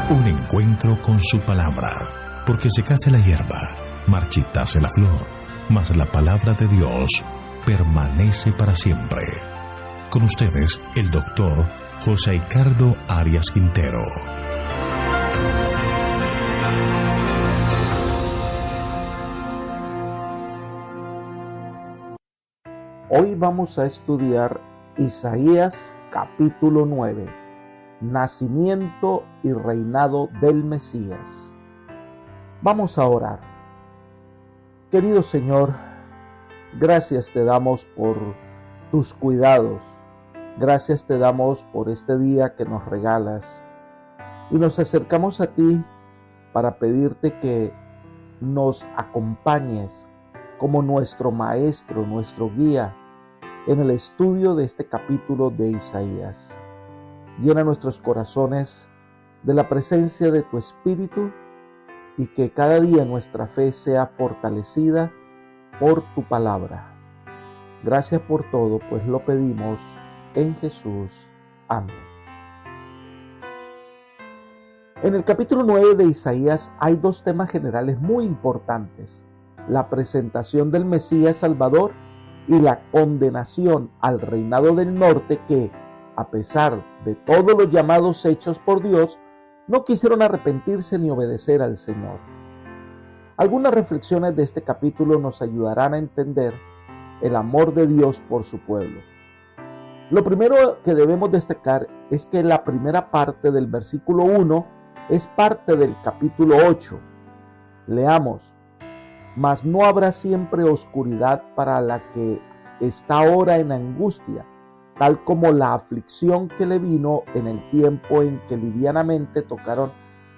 Un encuentro con su palabra, porque secase la hierba, marchitase la flor, mas la palabra de Dios permanece para siempre. Con ustedes, el doctor José Ricardo Arias Quintero. Hoy vamos a estudiar Isaías capítulo 9, nacimiento y reinado del Mesías. Vamos a orar. Querido Señor, gracias te damos por tus cuidados. Gracias te damos por este día que nos regalas. Y nos acercamos a ti para pedirte que nos acompañes como nuestro maestro, nuestro guía, en el estudio de este capítulo de Isaías. Llena nuestros corazones de la presencia de tu Espíritu y que cada día nuestra fe sea fortalecida por tu palabra. Gracias por todo, pues lo pedimos en Jesús. Amén. En el capítulo 9 de Isaías hay dos temas generales muy importantes: la presentación del Mesías Salvador y la condenación al reinado del norte que, a pesar de todos los llamados hechos por Dios, no quisieron arrepentirse ni obedecer al Señor. Algunas reflexiones de este capítulo nos ayudarán a entender el amor de Dios por su pueblo. Lo primero que debemos destacar es que la primera parte del versículo 1 es parte del capítulo 8. Leamos: mas no habrá siempre oscuridad para la que está ahora en angustia, tal como la aflicción que le vino en el tiempo en que livianamente tocaron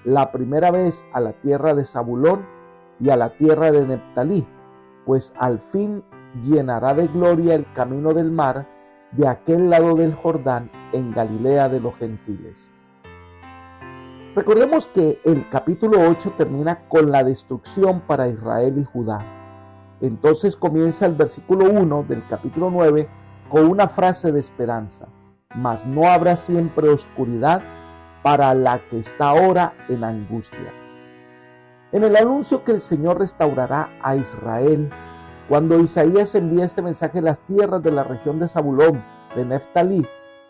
la primera vez a la tierra de Zabulón y a la tierra de Neftalí, pues al fin llenará de gloria el camino del mar de aquel lado del Jordán, en Galilea de los gentiles. Recordemos que el capítulo 8 termina con la destrucción para Israel y Judá. Entonces comienza el versículo 1 del capítulo 9 con una frase de esperanza: mas no habrá siempre oscuridad para la que está ahora en angustia. En el anuncio que el Señor restaurará a Israel, cuando Isaías envía este mensaje, las tierras de la región de Zabulón, de Neftalí,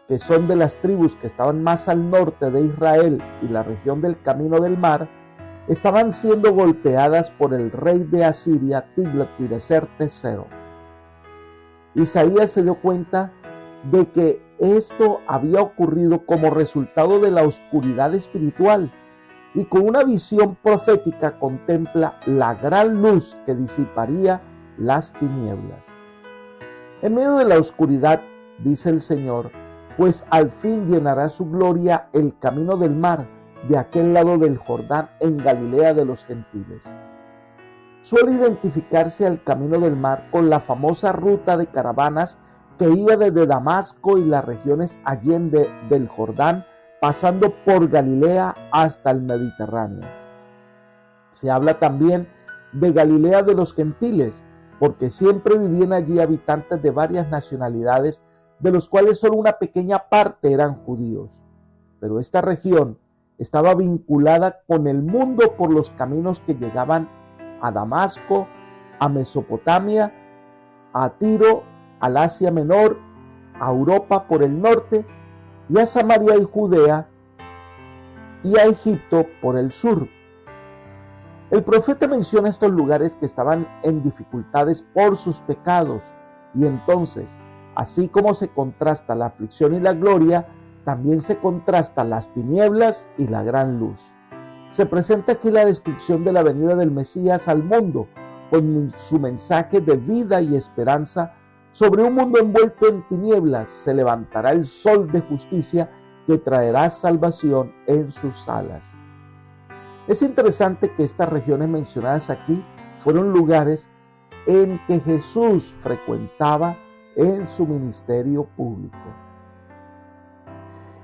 que son de las tribus que estaban más al norte de Israel y la región del camino del mar, estaban siendo golpeadas por el rey de Asiria, Tiglat-Pileser III. Isaías se dio cuenta de que esto había ocurrido como resultado de la oscuridad espiritual, y con una visión profética contempla la gran luz que disiparía las tinieblas. En medio de la oscuridad, dice el Señor, pues al fin llenará su gloria el camino del mar de aquel lado del Jordán, en Galilea de los gentiles. Suele identificarse al camino del mar con la famosa ruta de caravanas que iba desde Damasco y las regiones allende del Jordán, pasando por Galilea hasta el Mediterráneo. Se habla también de Galilea de los gentiles, porque siempre vivían allí habitantes de varias nacionalidades, de los cuales solo una pequeña parte eran judíos. Pero esta región estaba vinculada con el mundo por los caminos que llegaban a Damasco, a Mesopotamia, a Tiro, al Asia Menor, a Europa por el norte, y a Samaria y Judea, y a Egipto por el sur. El profeta menciona estos lugares que estaban en dificultades por sus pecados, y entonces, así como se contrasta la aflicción y la gloria, también se contrasta las tinieblas y la gran luz. Se presenta aquí la descripción de la venida del Mesías al mundo, con su mensaje de vida y esperanza. Sobre un mundo envuelto en tinieblas se levantará el sol de justicia que traerá salvación en sus alas. Es interesante que estas regiones mencionadas aquí fueron lugares en que Jesús frecuentaba en su ministerio público.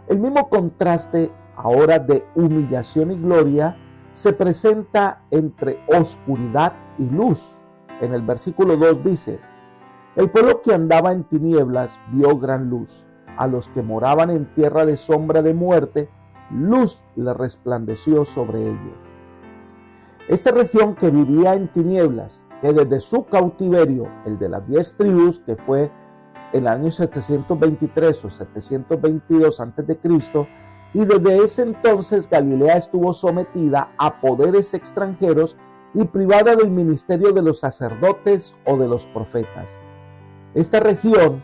El mismo contraste ahora de humillación y gloria se presenta entre oscuridad y luz. En el versículo 2 dice: el pueblo que andaba en tinieblas vio gran luz. A los que moraban en tierra de sombra de muerte, luz le resplandeció sobre ellos. Esta región que vivía en tinieblas, que desde su cautiverio, el de las 10 tribus, que fue en el año 723 o 722 a.C., y desde ese entonces Galilea estuvo sometida a poderes extranjeros y privada del ministerio de los sacerdotes o de los profetas. Esta región,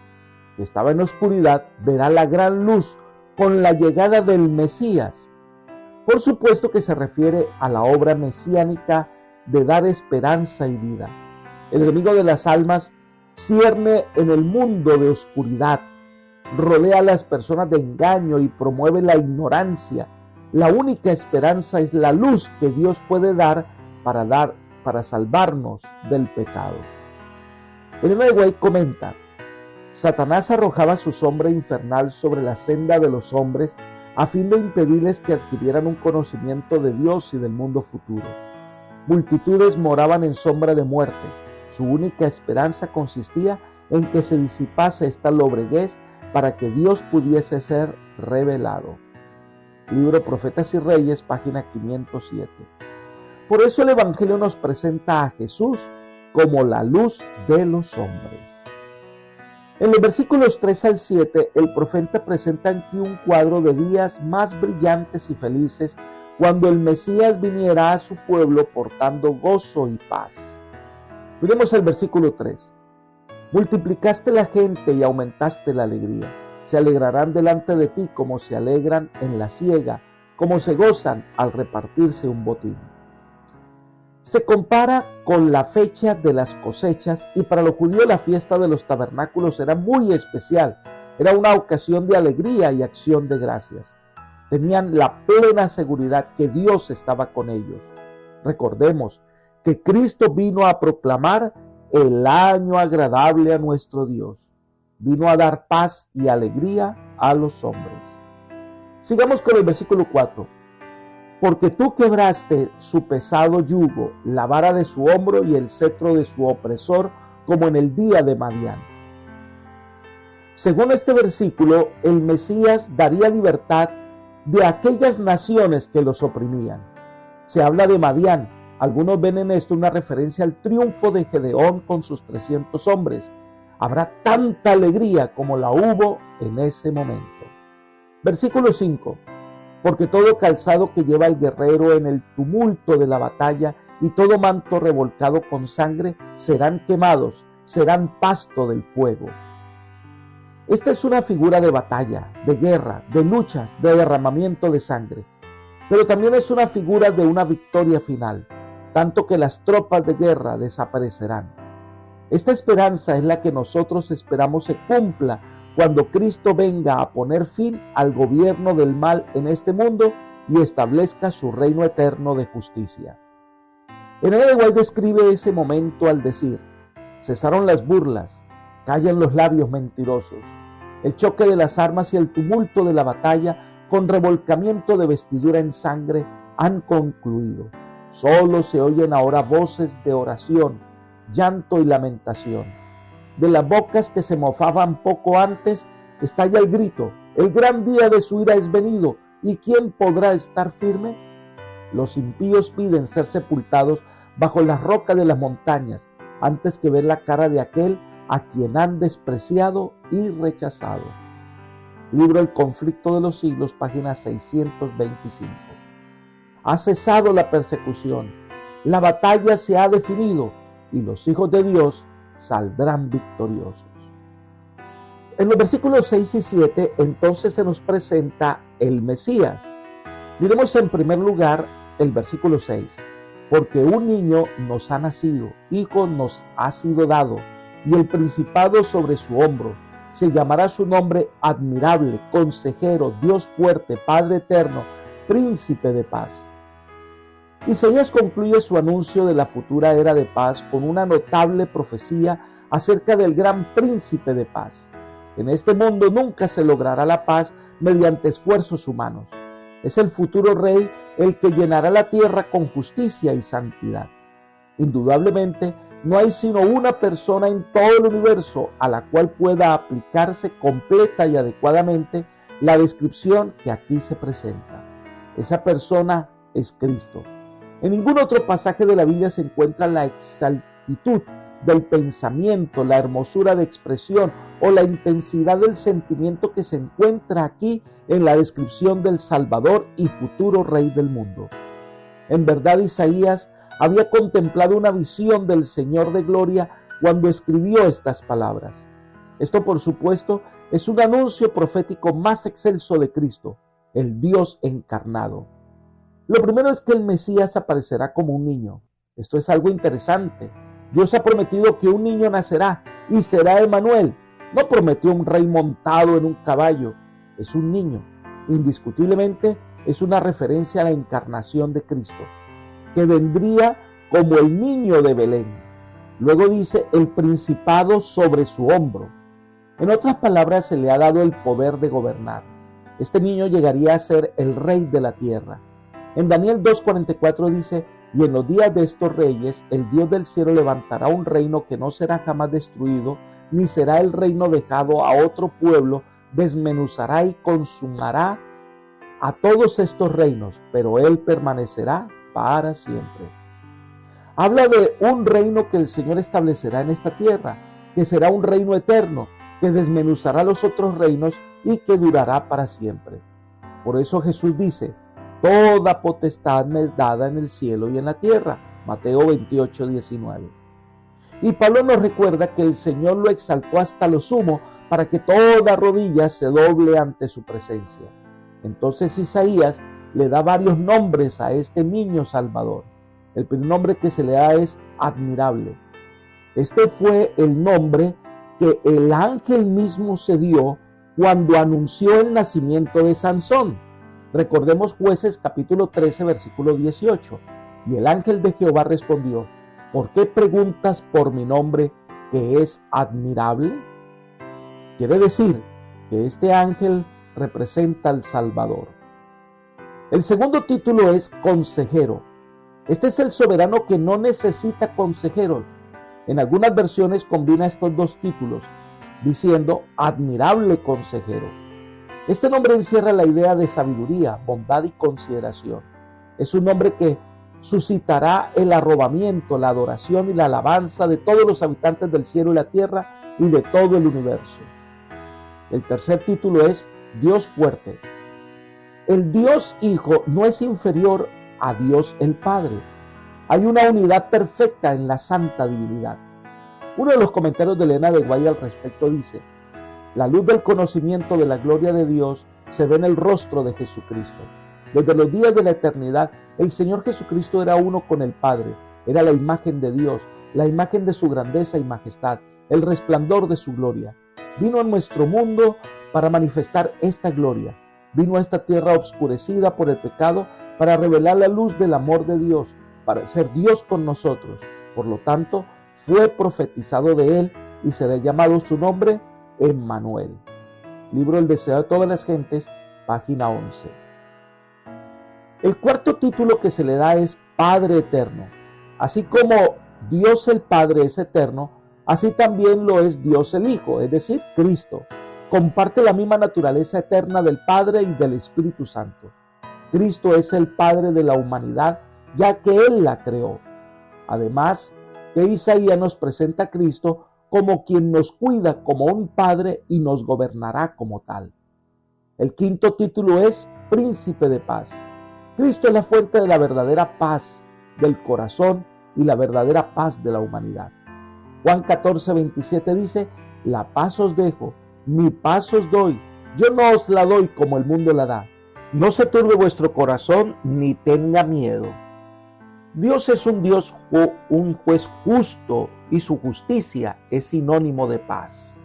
que estaba en oscuridad, verá la gran luz con la llegada del Mesías. Por supuesto que se refiere a la obra mesiánica de dar esperanza y vida. El enemigo de las almas cierne en el mundo de oscuridad, rodea a las personas de engaño y promueve la ignorancia. La única esperanza es la luz que Dios puede dar para salvarnos del pecado. Ellen White comenta: Satanás arrojaba su sombra infernal sobre la senda de los hombres a fin de impedirles que adquirieran un conocimiento de Dios y del mundo futuro. Multitudes moraban en sombra de muerte. Su única esperanza consistía en que se disipase esta lobreguez para que Dios pudiese ser revelado. Libro Profetas y Reyes, página 507. Por eso el Evangelio nos presenta a Jesús como la luz de los hombres. En los versículos 3 al 7, el profeta presenta aquí un cuadro de días más brillantes y felices cuando el Mesías viniera a su pueblo portando gozo y paz. Miremos el versículo 3. Multiplicaste la gente y aumentaste la alegría. Se alegrarán delante de ti como se alegran en la siega, como se gozan al repartirse un botín. Se compara con la fecha de las cosechas y para los judíos la fiesta de los tabernáculos era muy especial. Era una ocasión de alegría y acción de gracias. Tenían la plena seguridad que Dios estaba con ellos. Recordemos que Cristo vino a proclamar el año agradable a nuestro Dios. Vino a dar paz y alegría a los hombres. Sigamos con el versículo 4. Porque tú quebraste su pesado yugo, la vara de su hombro y el cetro de su opresor, como en el día de Madián. Según este versículo, el Mesías daría libertad de aquellas naciones que los oprimían. Se habla de Madián. Algunos ven en esto una referencia al triunfo de Gedeón con sus 300 hombres. Habrá tanta alegría como la hubo en ese momento. Versículo 5. Porque todo calzado que lleva el guerrero en el tumulto de la batalla y todo manto revolcado con sangre serán quemados, serán pasto del fuego. Esta es una figura de batalla, de guerra, de luchas, de derramamiento de sangre. Pero también es una figura de una victoria final, tanto que las tropas de guerra desaparecerán. Esta esperanza es la que nosotros esperamos se cumpla cuando Cristo venga a poner fin al gobierno del mal en este mundo y establezca su reino eterno de justicia. Ellen White describe ese momento al decir: cesaron las burlas, callan los labios mentirosos, el choque de las armas y el tumulto de la batalla con revolcamiento de vestidura en sangre han concluido. Solo se oyen ahora voces de oración, llanto y lamentación. De las bocas que se mofaban poco antes, estalla el grito: el gran día de su ira es venido, ¿y quién podrá estar firme? Los impíos piden ser sepultados bajo las rocas de las montañas, antes que ver la cara de aquel a quien han despreciado y rechazado. Libro El conflicto de los siglos, página 625. Ha cesado la persecución, la batalla se ha definido y los hijos de Dios saldrán victoriosos. En los versículos 6 y 7 entonces se nos presenta el Mesías. Miremos en primer lugar el versículo 6. Porque un niño nos ha nacido, hijo nos ha sido dado, y el principado sobre su hombro. Se llamará su nombre admirable, consejero, Dios fuerte, Padre eterno, príncipe de paz. Isaías concluye su anuncio de la futura era de paz con una notable profecía acerca del gran príncipe de paz. En este mundo nunca se logrará la paz mediante esfuerzos humanos. Es el futuro rey el que llenará la tierra con justicia y santidad. Indudablemente, no hay sino una persona en todo el universo a la cual pueda aplicarse completa y adecuadamente la descripción que aquí se presenta. Esa persona es Cristo. En ningún otro pasaje de la Biblia se encuentra la exactitud del pensamiento, la hermosura de expresión o la intensidad del sentimiento que se encuentra aquí en la descripción del Salvador y futuro Rey del mundo. En verdad, Isaías había contemplado una visión del Señor de gloria cuando escribió estas palabras. Esto, por supuesto, es un anuncio profético más excelso de Cristo, el Dios encarnado. Lo primero es que el Mesías aparecerá como un niño. Esto es algo interesante. Dios ha prometido que un niño nacerá y será Emmanuel. No prometió un rey montado en un caballo. Es un niño. Indiscutiblemente es una referencia a la encarnación de Cristo, que vendría como el niño de Belén. Luego dice el principado sobre su hombro. En otras palabras, se le ha dado el poder de gobernar. Este niño llegaría a ser el rey de la tierra. En Daniel 2:44 dice: y en los días de estos reyes, el Dios del cielo levantará un reino que no será jamás destruido, ni será el reino dejado a otro pueblo, desmenuzará y consumará a todos estos reinos, pero él permanecerá para siempre. Habla de un reino que el Señor establecerá en esta tierra, que será un reino eterno, que desmenuzará los otros reinos y que durará para siempre. Por eso Jesús dice: toda potestad me es dada en el cielo y en la tierra. Mateo 28:19. Y Pablo nos recuerda que el Señor lo exaltó hasta lo sumo para que toda rodilla se doble ante su presencia. Entonces Isaías le da varios nombres a este niño salvador. El primer nombre que se le da es admirable. Este fue el nombre que el ángel mismo se dio cuando anunció el nacimiento de Sansón. Recordemos Jueces capítulo 13, versículo 18. Y el ángel de Jehová respondió: ¿por qué preguntas por mi nombre que es admirable? Quiere decir que este ángel representa al Salvador. El segundo título es consejero. Este es el soberano que no necesita consejeros. En algunas versiones combina estos dos títulos, diciendo admirable consejero. Este nombre encierra la idea de sabiduría, bondad y consideración. Es un nombre que suscitará el arrobamiento, la adoración y la alabanza de todos los habitantes del cielo y la tierra y de todo el universo. El tercer título es Dios fuerte. El Dios Hijo no es inferior a Dios el Padre. Hay una unidad perfecta en la santa divinidad. Uno de los comentarios de Elena de Guay al respecto dice: la luz del conocimiento de la gloria de Dios se ve en el rostro de Jesucristo. Desde los días de la eternidad, el Señor Jesucristo era uno con el Padre. Era la imagen de Dios, la imagen de su grandeza y majestad, el resplandor de su gloria. Vino a nuestro mundo para manifestar esta gloria. Vino a esta tierra obscurecida por el pecado para revelar la luz del amor de Dios, para ser Dios con nosotros. Por lo tanto, fue profetizado de él y será llamado su nombre Emmanuel. Libro El deseo de todas las gentes, página 11. El cuarto título que se le da es Padre Eterno. Así como Dios el Padre es eterno, así también lo es Dios el Hijo, es decir, Cristo. Comparte la misma naturaleza eterna del Padre y del Espíritu Santo. Cristo es el Padre de la humanidad, ya que Él la creó. Además, que Isaías nos presenta a Cristo como quien nos cuida como un Padre y nos gobernará como tal. El quinto título es Príncipe de Paz. Cristo es la fuente de la verdadera paz del corazón y la verdadera paz de la humanidad. Juan 14:27 dice: la paz os dejo, mi paz os doy, yo no os la doy como el mundo la da. No se turbe vuestro corazón ni tenga miedo. Dios es un Dios, un juez justo, y su justicia es sinónimo de paz.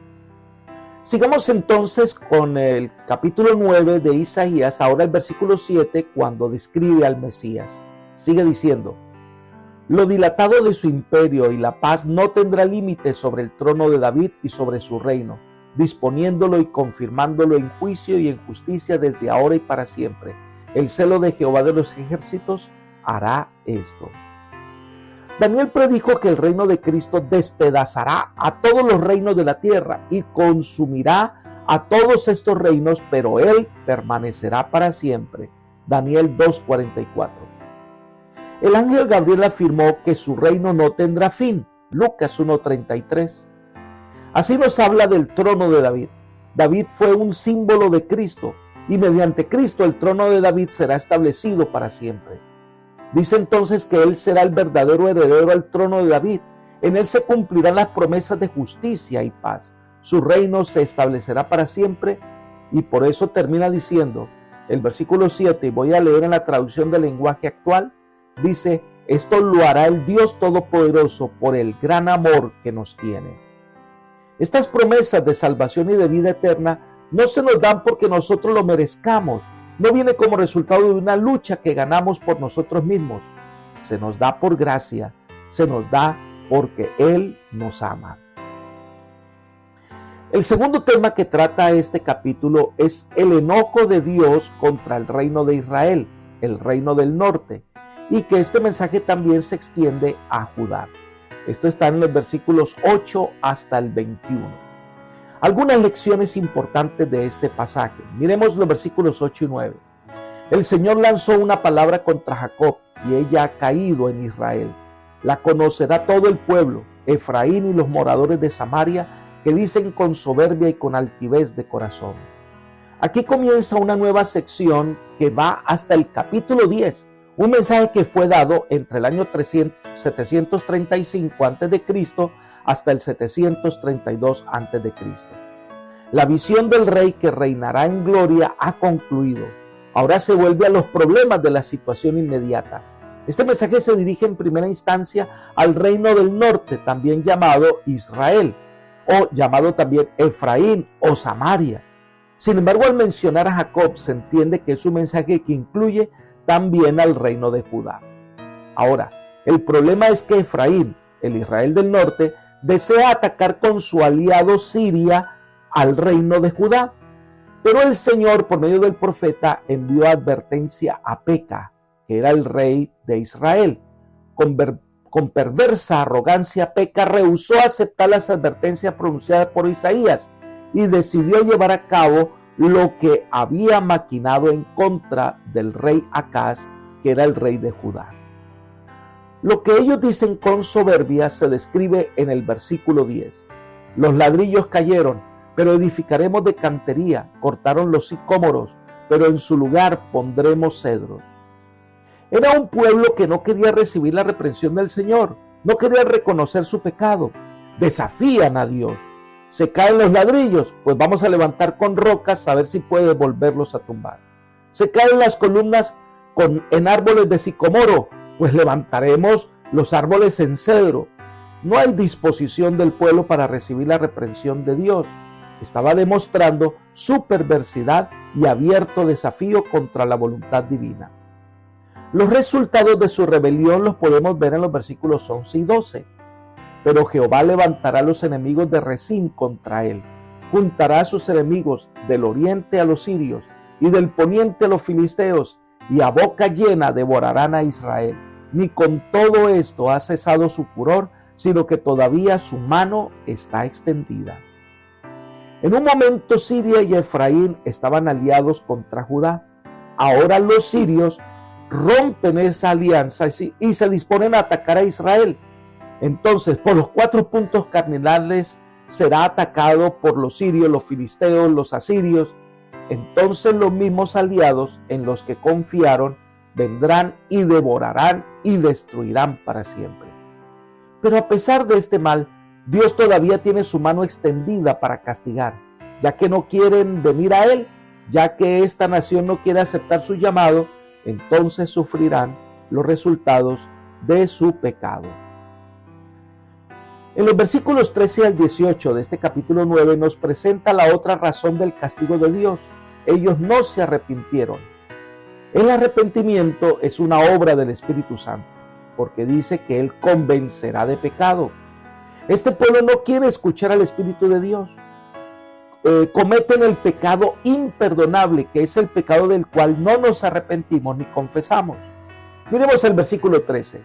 Sigamos entonces con el capítulo 9 de Isaías, ahora el versículo 7, cuando describe al Mesías. Sigue diciendo: lo dilatado de su imperio y la paz no tendrá límite sobre el trono de David y sobre su reino, disponiéndolo y confirmándolo en juicio y en justicia desde ahora y para siempre. El celo de Jehová de los ejércitos hará esto. Daniel predijo que el reino de Cristo despedazará a todos los reinos de la tierra y consumirá a todos estos reinos, pero Él permanecerá para siempre. Daniel 2:44. El ángel Gabriel afirmó que su reino no tendrá fin. Lucas 1:33. Así nos habla del trono de David. David fue un símbolo de Cristo y mediante Cristo el trono de David será establecido para siempre. Dice entonces que él será el verdadero heredero al trono de David. En él se cumplirán las promesas de justicia y paz. Su reino se establecerá para siempre y por eso termina diciendo el versículo 7, y voy a leer en la traducción del lenguaje actual, dice: esto lo hará el Dios Todopoderoso por el gran amor que nos tiene. Estas promesas de salvación y de vida eterna no se nos dan porque nosotros lo merezcamos, no viene como resultado de una lucha que ganamos por nosotros mismos, se nos da por gracia, se nos da porque Él nos ama. El segundo tema que trata este capítulo es el enojo de Dios contra el reino de Israel, el reino del norte, y que este mensaje también se extiende a Judá. Esto está en los versículos 8 hasta el 21. Algunas lecciones importantes de este pasaje. Miremos los versículos 8 y 9. El Señor lanzó una palabra contra Jacob y ella ha caído en Israel. La conocerá todo el pueblo, Efraín y los moradores de Samaria, que dicen con soberbia y con altivez de corazón. Aquí comienza una nueva sección que va hasta el capítulo 10, un mensaje que fue dado entre el año 735 a.C. hasta el 732 a.C. La visión del rey que reinará en gloria ha concluido. Ahora se vuelve a los problemas de la situación inmediata. Este mensaje se dirige en primera instancia al reino del norte, también llamado Israel, o llamado también Efraín o Samaria. Sin embargo, al mencionar a Jacob, se entiende que es un mensaje que incluye también al reino de Judá. Ahora, el problema es que Efraín, el Israel del norte, desea atacar con su aliado Siria al reino de Judá. Pero el Señor, por medio del profeta, envió advertencia a Peca, que era el rey de Israel. Con perversa arrogancia, Peca rehusó aceptar las advertencias pronunciadas por Isaías y decidió llevar a cabo lo que había maquinado en contra del rey Acaz, que era el rey de Judá. Lo que ellos dicen con soberbia se describe en el versículo 10. Los ladrillos cayeron, pero edificaremos de cantería, cortaron los sicómoros, pero en su lugar pondremos cedros. Era un pueblo que no quería recibir la reprensión del Señor, no quería reconocer su pecado, desafían a Dios. Se caen los ladrillos, pues vamos a levantar con rocas a ver si puede volverlos a tumbar. Se caen las columnas en árboles de sicomoro, pues levantaremos los árboles en cedro. No hay disposición del pueblo para recibir la reprensión de Dios. Estaba demostrando su perversidad y abierto desafío contra la voluntad divina. Los resultados de su rebelión los podemos ver en los versículos 11 y 12. Pero Jehová levantará a los enemigos de Rezín contra él, juntará a sus enemigos del oriente a los sirios y del poniente a los filisteos, y a boca llena devorarán a Israel. Ni con todo esto ha cesado su furor, sino que todavía su mano está extendida. En un momento Siria y Efraín estaban aliados contra Judá. Ahora los sirios rompen esa alianza y se disponen a atacar a Israel. Entonces, por los 4 puntos cardinales será atacado por los sirios, los filisteos, los asirios. Entonces los mismos aliados en los que confiaron vendrán y devorarán y destruirán para siempre. Pero a pesar de este mal, Dios todavía tiene su mano extendida para castigar, ya que no quieren venir a Él, ya que esta nación no quiere aceptar su llamado, entonces sufrirán los resultados de su pecado. En los versículos 13 al 18 de este capítulo 9 nos presenta la otra razón del castigo de Dios. Ellos no se arrepintieron. El arrepentimiento es una obra del Espíritu Santo, porque dice que Él convencerá de pecado. Este pueblo no quiere escuchar al Espíritu de Dios. Cometen el pecado imperdonable, que es el pecado del cual no nos arrepentimos ni confesamos. Miremos el versículo 13.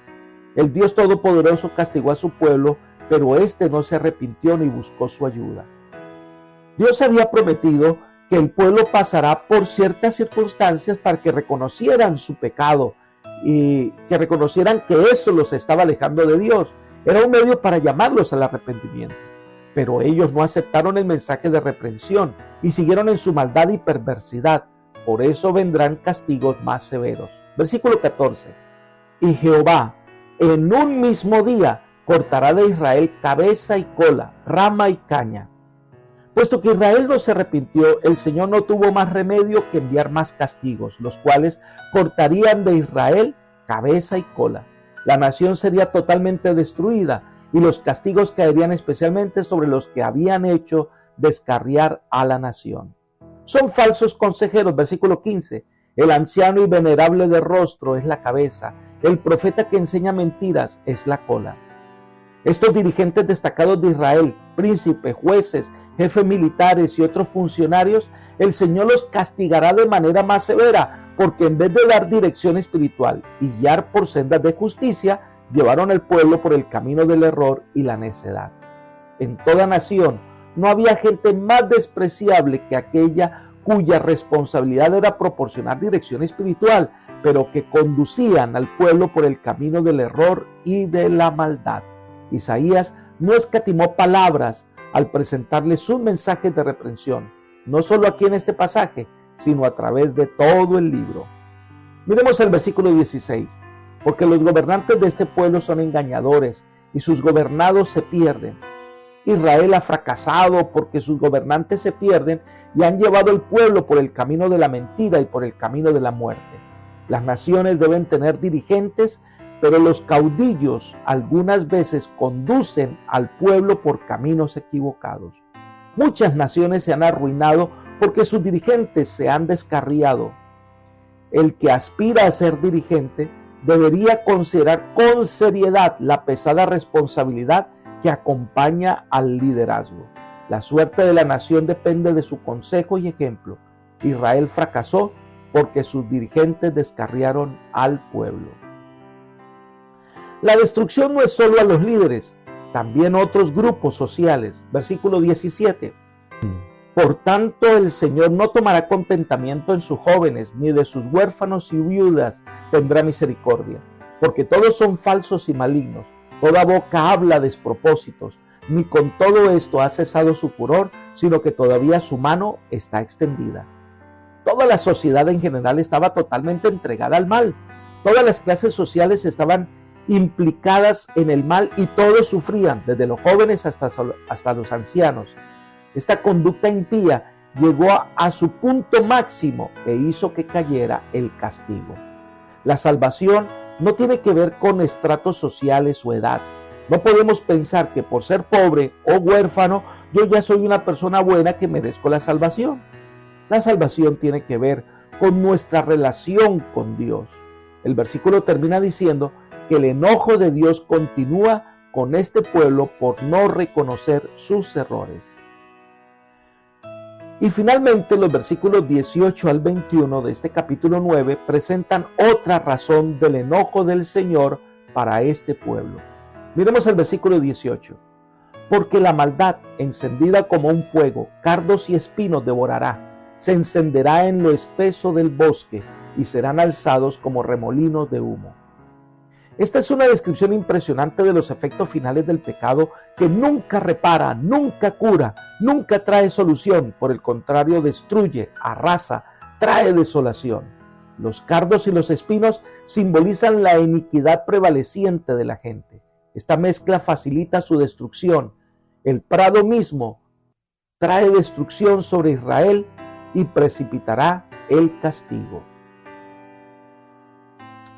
El Dios Todopoderoso castigó a su pueblo, pero éste no se arrepintió ni buscó su ayuda. Dios había prometido que el pueblo pasará por ciertas circunstancias para que reconocieran su pecado y que reconocieran que eso los estaba alejando de Dios. Era un medio para llamarlos al arrepentimiento. Pero ellos no aceptaron el mensaje de reprensión y siguieron en su maldad y perversidad. Por eso vendrán castigos más severos. Versículo 14. Y Jehová en un mismo día cortará de Israel cabeza y cola, rama y caña. Puesto que Israel no se arrepintió, el Señor no tuvo más remedio que enviar más castigos, los cuales cortarían de Israel cabeza y cola. La nación sería totalmente destruida y los castigos caerían especialmente sobre los que habían hecho descarriar a la nación. Son falsos consejeros, versículo 15. El anciano y venerable de rostro es la cabeza, el profeta que enseña mentiras es la cola. Estos dirigentes destacados de Israel, príncipes, jueces, jefes militares y otros funcionarios, el Señor los castigará de manera más severa, porque en vez de dar dirección espiritual y guiar por sendas de justicia, llevaron al pueblo por el camino del error y la necedad. En toda nación no había gente más despreciable que aquella cuya responsabilidad era proporcionar dirección espiritual, pero que conducían al pueblo por el camino del error y de la maldad. Isaías no escatimó palabras al presentarles sus mensajes de reprensión, no solo aquí en este pasaje, sino a través de todo el libro. Miremos el versículo 16. Porque los gobernantes de este pueblo son engañadores y sus gobernados se pierden. Israel ha fracasado porque sus gobernantes se pierden y han llevado al pueblo por el camino de la mentira y por el camino de la muerte. Las naciones deben tener dirigentes, pero los caudillos algunas veces conducen al pueblo por caminos equivocados. Muchas naciones se han arruinado porque sus dirigentes se han descarriado. El que aspira a ser dirigente debería considerar con seriedad la pesada responsabilidad que acompaña al liderazgo. La suerte de la nación depende de su consejo y ejemplo. Israel fracasó porque sus dirigentes descarriaron al pueblo. La destrucción no es solo a los líderes, también otros grupos sociales. Versículo 17. Por tanto, el Señor no tomará contentamiento en sus jóvenes, ni de sus huérfanos y viudas tendrá misericordia, porque todos son falsos y malignos. Toda boca habla despropósitos, ni con todo esto ha cesado su furor, sino que todavía su mano está extendida. Toda la sociedad en general estaba totalmente entregada al mal. Todas las clases sociales estaban implicadas en el mal y todos sufrían, desde los jóvenes hasta los ancianos. Esta conducta impía llegó a su punto máximo e hizo que cayera el castigo. La salvación no tiene que ver con estratos sociales o edad. No podemos pensar que por ser pobre o huérfano yo ya soy una persona buena que merezco la salvación. La salvación tiene que ver con nuestra relación con Dios. El versículo termina diciendo que el enojo de Dios continúa con este pueblo por no reconocer sus errores. Y finalmente los versículos 18 al 21 de este capítulo 9 presentan otra razón del enojo del Señor para este pueblo. Miremos el versículo 18. Porque la maldad, encendida como un fuego, cardos y espinos devorará, se encenderá en lo espeso del bosque y serán alzados como remolinos de humo. Esta es una descripción impresionante de los efectos finales del pecado que nunca repara, nunca cura, nunca trae solución. Por el contrario, destruye, arrasa, trae desolación. Los cardos y los espinos simbolizan la iniquidad prevaleciente de la gente. Esta mezcla facilita su destrucción. El prado mismo trae destrucción sobre Israel y precipitará el castigo.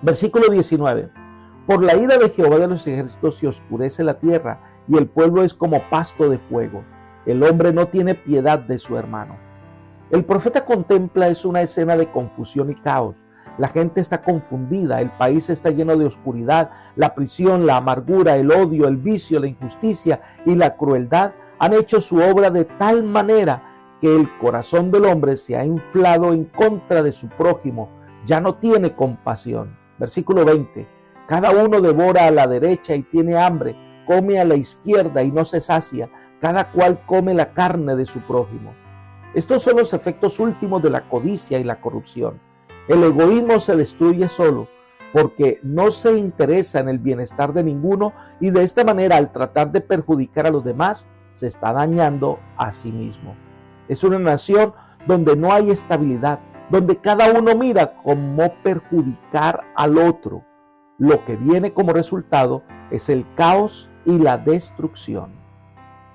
Versículo 19. Por la ira de Jehová de los ejércitos se oscurece la tierra, y el pueblo es como pasto de fuego. El hombre no tiene piedad de su hermano. El profeta contempla es una escena de confusión y caos. La gente está confundida, el país está lleno de oscuridad, la prisión, la amargura, el odio, el vicio, la injusticia y la crueldad han hecho su obra de tal manera que el corazón del hombre se ha inflado en contra de su prójimo, ya no tiene compasión. Versículo 20. Cada uno devora a la derecha y tiene hambre, come a la izquierda y no se sacia, cada cual come la carne de su prójimo. Estos son los efectos últimos de la codicia y la corrupción. El egoísmo se destruye solo porque no se interesa en el bienestar de ninguno y de esta manera, al tratar de perjudicar a los demás, se está dañando a sí mismo. Es una nación donde no hay estabilidad, donde cada uno mira cómo perjudicar al otro. Lo que viene como resultado es el caos y la destrucción.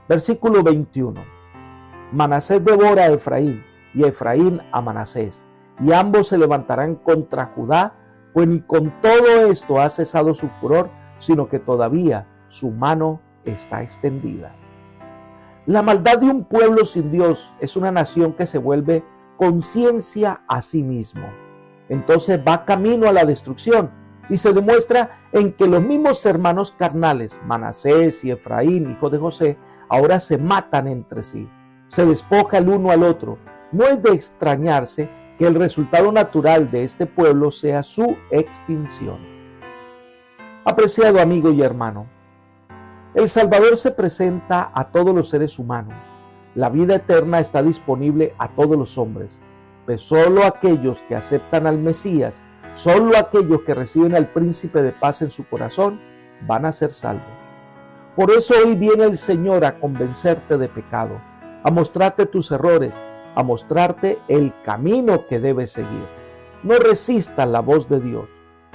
Versículo 21. Manasés devora a Efraín y Efraín a Manasés, y ambos se levantarán contra Judá, pues ni con todo esto ha cesado su furor, sino que todavía su mano está extendida. La maldad de un pueblo sin Dios es una nación que se vuelve conciencia a sí mismo. Entonces va camino a la destrucción y se demuestra en que los mismos hermanos carnales, Manasés y Efraín, hijos de José, ahora se matan entre sí. Se despoja el uno al otro. No es de extrañarse que el resultado natural de este pueblo sea su extinción. Apreciado amigo y hermano, el Salvador se presenta a todos los seres humanos. La vida eterna está disponible a todos los hombres, pero solo aquellos que aceptan al Mesías, solo aquellos que reciben al Príncipe de Paz en su corazón, van a ser salvos. Por eso hoy viene el Señor a convencerte de pecado, a mostrarte tus errores, a mostrarte el camino que debes seguir. No resistas la voz de Dios,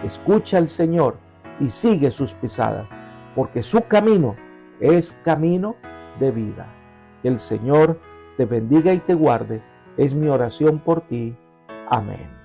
escucha al Señor y sigue sus pisadas, porque su camino es camino de vida. Que el Señor te bendiga y te guarde, es mi oración por ti. Amén.